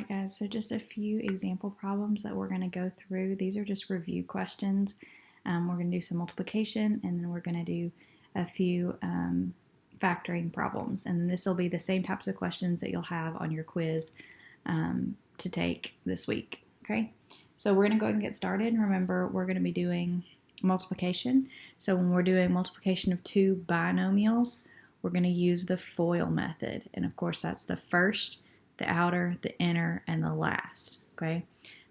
Alright guys, so just a few example problems that we're going to go through. These are just review questions. We're going to do some multiplication and then we're going to do a few factoring problems. And this will be the same types of questions that you'll have on your quiz to take this week. Okay, so we're going to go ahead and get started. Remember, we're going to be doing multiplication. So when we're doing multiplication of two binomials, we're going to use the FOIL method. And of course, that's the first, the outer, the inner, and the last. Okay,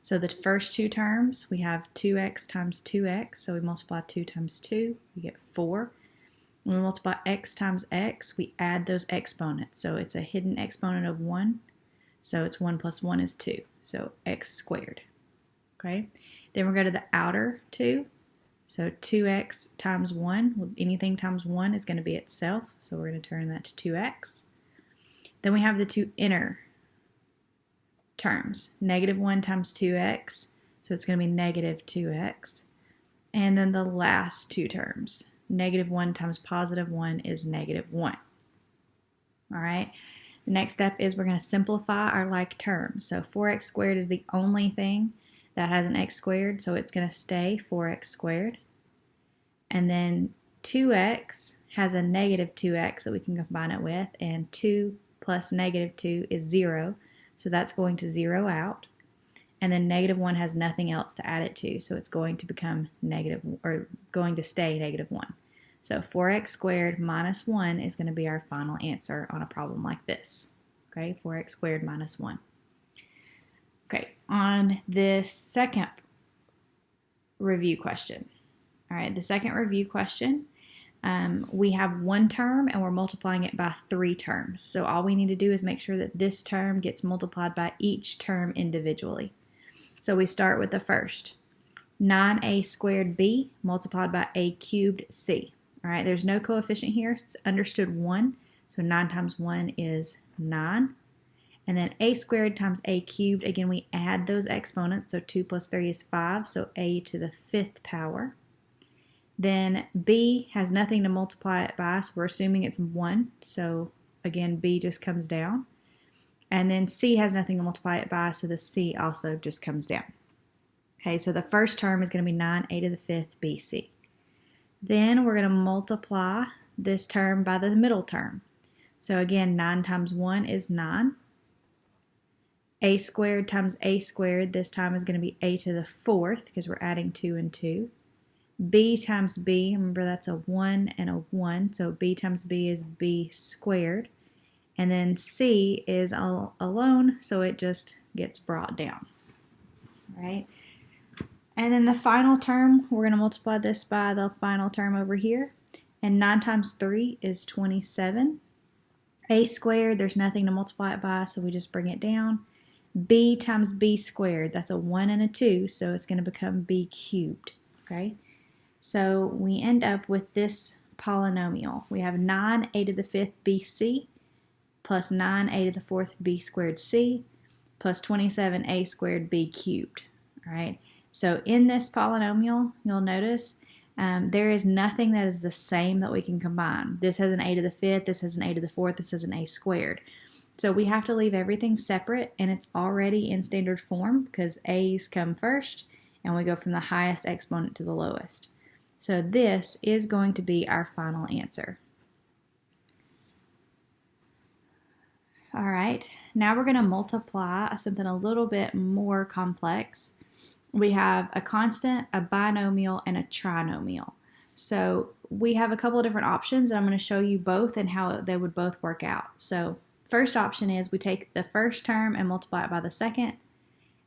so the first two terms, we have 2x times 2x, so we multiply 2 times 2, we get 4. When we multiply x times x, we add those exponents. So it's a hidden exponent of 1, so it's 1 plus 1 is 2, so x squared. Okay, then we're going to the outer 2, so 2x times 1, anything times 1 is going to be itself, so we're going to turn that to 2x. Then we have the two inner terms, negative 1 times 2x, so it's going to be negative 2x. And then the last two terms, negative 1 times positive 1 is negative 1. All right, the next step is we're going to simplify our like terms. So 4x squared is the only thing that has an x squared, so it's going to stay 4x squared. And then 2x has a negative 2x that we can combine it with, and 2 plus negative 2 is 0, so that's going to 0 out. And then negative 1 has nothing else to add it to, so it's going to become negative, or going to stay negative 1. So 4x squared minus 1 is going to be our final answer on a problem like this. Okay, 4x squared minus 1. Okay, on this second review question. All right, the second review question, we have one term and we're multiplying it by 3 terms. So all we need to do is make sure that this term gets multiplied by each term individually. So we start with the first, 9a squared b multiplied by a cubed c. All right, there's no coefficient here. It's understood 1. So 9 times 1 is 9. And then a squared times a cubed, again, we add those exponents. So 2 plus 3 is 5, so a to the 5th power. Then b has nothing to multiply it by, so we're assuming it's 1. So again, b just comes down. And then c has nothing to multiply it by, so the c also just comes down. Okay, so the first term is going to be 9a to the 5th bc. Then we're going to multiply this term by the middle term. So again, 9 times 1 is 9. A squared times a squared, this time is going to be a to the 4th because we're adding 2 and 2. B times b, remember that's a 1 and a 1, so b times b is b squared. And then c is all alone, so it just gets brought down. All right? And then the final term, we're going to multiply this by the final term over here. And 9 times 3 is 27. A squared, there's nothing to multiply it by, so we just bring it down. B times b squared, that's a 1 and a 2, so it's going to become b cubed. Okay? So we end up with this polynomial. We have 9a to the 5th bc plus 9a to the 4th b squared c plus 27a squared b cubed. All right. So in this polynomial, you'll notice there is nothing that is the same that we can combine. This has an a to the 5th, this has an a to the 4th, this has an a squared. So we have to leave everything separate, and it's already in standard form because a's come first, and we go from the highest exponent to the lowest. So this is going to be our final answer. All right, now we're going to multiply something a little bit more complex. We have a constant, a binomial, and a trinomial. So we have a couple of different options, and I'm going to show you both and how they would both work out. So first option is we take the first term and multiply it by the second,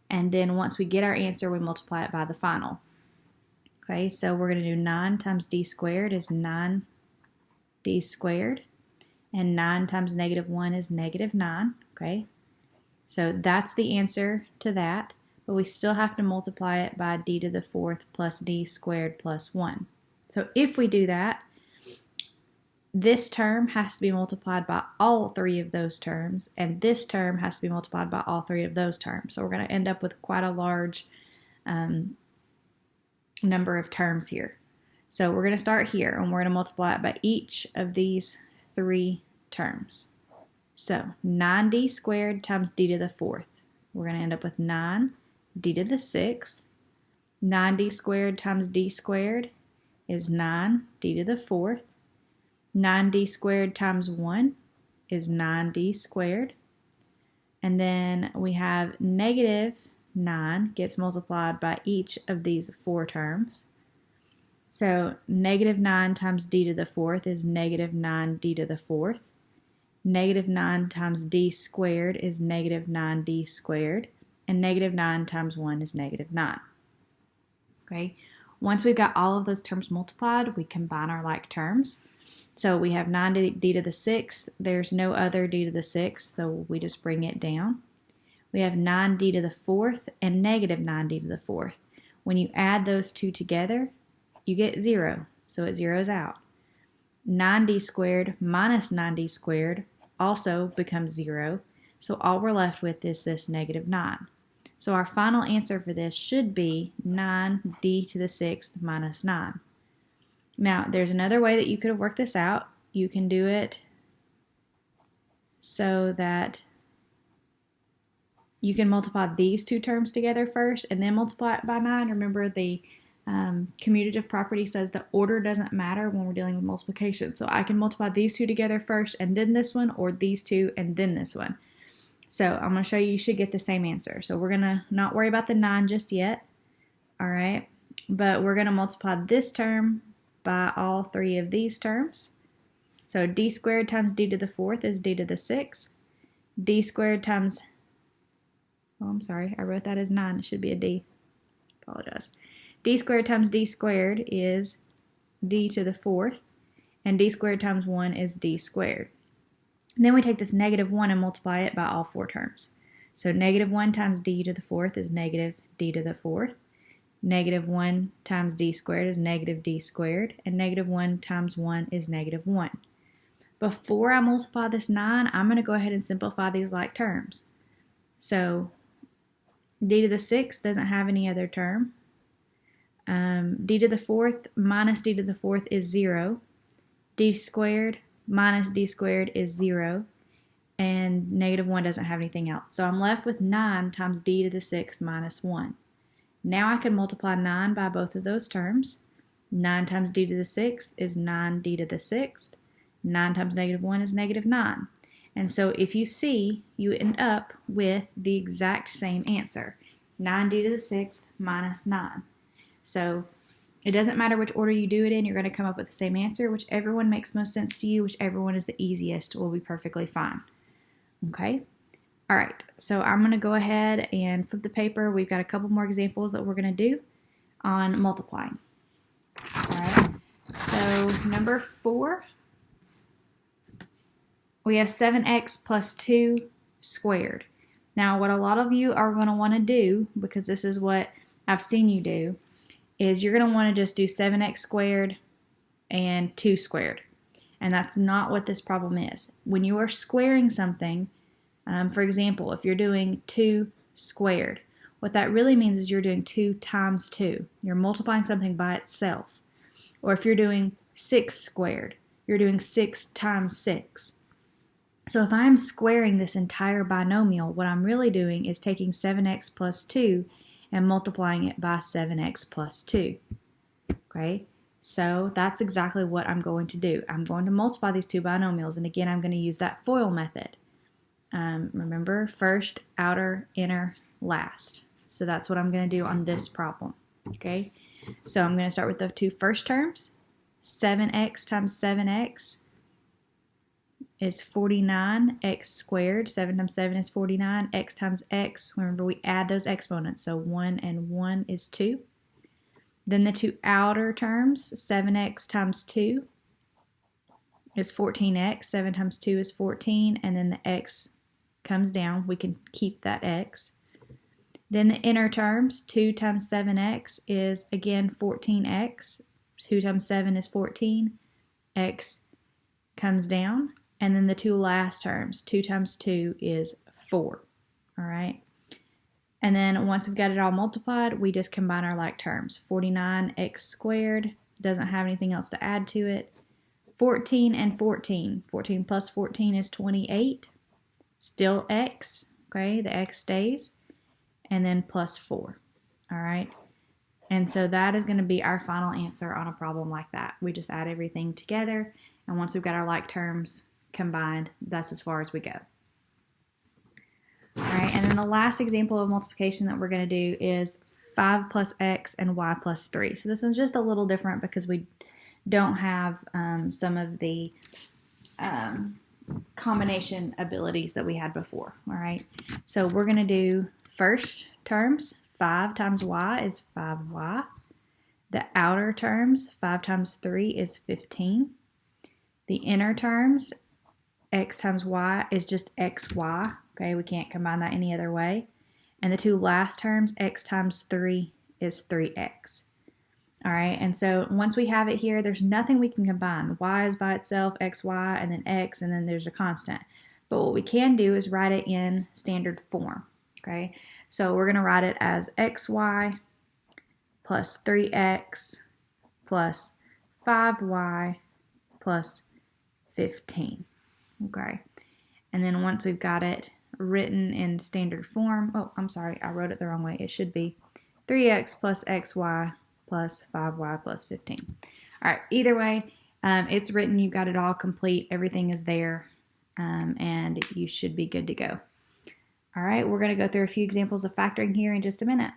and then once we get our answer, we multiply it by the final. Okay, so we're going to do 9 times d squared is 9d squared, and 9 times negative 1 is negative 9. Okay, so that's the answer to that, but we still have to multiply it by d to the 4th plus d squared plus 1. So if we do that, this term has to be multiplied by all 3 of those terms, and this term has to be multiplied by all 3 of those terms. So we're going to end up with quite a large number of terms here. So we're going to start here, and we're going to multiply it by each of these 3 terms. So 9d squared times d to the 4th. we're going to end up with 9d to the 6th. 9d squared times d squared is 9d to the 4th. 9d squared times 1 is 9d squared. And then we have negative 9 gets multiplied by each of these 4 terms. So negative 9 times d to the 4th is negative 9d to the 4th. Negative 9 times d squared is negative 9d squared. And negative 9 times 1 is negative 9. Okay. Once we've got all of those terms multiplied, we combine our like terms. So we have 9d to the 6th. There's no other d to the 6th, so we just bring it down. We have 9d to the 4th and negative 9d to the 4th. When you add those two together, you get 0, so it zeroes out. 9d squared minus 9d squared also becomes 0, so all we're left with is this negative 9. So our final answer for this should be 9d to the 6th minus 9. Now, there's another way that you could have worked this out. You can do it so that you can multiply these two terms together first and then multiply it by 9. Remember, the commutative property says the order doesn't matter when we're dealing with multiplication. So I can multiply these two together first and then this one, or these two and then this one. So I'm going to show you should get the same answer. So we're going to not worry about the 9 just yet. All right. But we're going to multiply this term by all 3 of these terms. So d squared times d to the 4th is d to the 6th. D squared times, oh, I'm sorry, I wrote that as 9. It should be a d. Apologize. D squared times d squared is d to the 4th. And d squared times 1 is d squared. And then we take this negative 1 and multiply it by all 4 terms. So negative 1 times d to the 4th is negative d to the 4th. Negative 1 times d squared is negative d squared. And negative 1 times 1 is negative 1. Before I multiply this 9, I'm going to go ahead and simplify these like terms. So d to the 6th doesn't have any other term. D to the 4th minus d to the 4th is 0. D squared minus d squared is 0, and negative 1 doesn't have anything else. So I'm left with 9 times d to the 6th minus 1. Now I can multiply 9 by both of those terms. 9 times d to the 6th is 9d to the 6th. 9 times negative 1 is negative 9. And so if you see, you end up with the exact same answer, 9d to the 6th minus 9. So it doesn't matter which order you do it in, you're going to come up with the same answer. Whichever one makes most sense to you, whichever one is the easiest will be perfectly fine. Okay? All right, so I'm going to go ahead and flip the paper. We've got a couple more examples that we're going to do on multiplying. All right, so number 4, we have 7x plus 2 squared. Now, what a lot of you are going to want to do, because this is what I've seen you do, is you're going to want to just do 7x squared and 2 squared. And that's not what this problem is. When you are squaring something, for example, if you're doing 2 squared, what that really means is you're doing 2 times 2. You're multiplying something by itself. Or if you're doing 6 squared, you're doing 6 times 6. So if I'm squaring this entire binomial, what I'm really doing is taking 7x plus 2 and multiplying it by 7x plus 2. Okay, so that's exactly what I'm going to do. I'm going to multiply these two binomials, and again, I'm going to use that FOIL method. Remember, first, outer, inner, last. So that's what I'm going to do on this problem. Okay, so I'm going to start with the 2 first terms. 7x times 7x is 49, x squared. 7 times 7 is 49. X times x, remember we add those exponents, so 1 and 1 is 2. Then the 2 outer terms, 7x times 2 is 14x. 7 times 2 is 14, and then the x comes down. We can keep that x. Then the inner terms, 2 times 7x is, again, 14x. 2 times 7 is 14. X comes down. And then the 2 last terms, 2 times 2 is 4. All right. And then once we've got it all multiplied, we just combine our like terms. 49x squared doesn't have anything else to add to it. 14 and 14. 14 plus 14 is 28. Still x. Okay, the x stays. and then plus 4. All right. And so that is going to be our final answer on a problem like that. We just add everything together, and once we've got our like terms combined, that's as far as we go. All right, and then the last example of multiplication that we're going to do is 5 plus x and y plus 3. So this one's just a little different because we don't have some of the combination abilities that we had before. All right, so we're going to do first terms. 5 times y is 5y. The outer terms, 5 times 3 is 15. The inner terms, x times y is just xy. Okay, we can't combine that any other way. And the two last terms, x times 3 is 3x. All right, and so once we have it here, there's nothing we can combine. Y is by itself, xy, and then x, and then there's a constant. But what we can do is write it in standard form. Okay, so we're going to write it as xy plus 3x plus 5y plus 15. Okay, and then once we've got it written in standard form, oh, I'm sorry, I wrote it the wrong way. It should be 3x plus xy plus 5y plus 15. All right, either way, it's written, you've got it all complete, everything is there, and you should be good to go. All right, we're going to go through a few examples of factoring here in just a minute.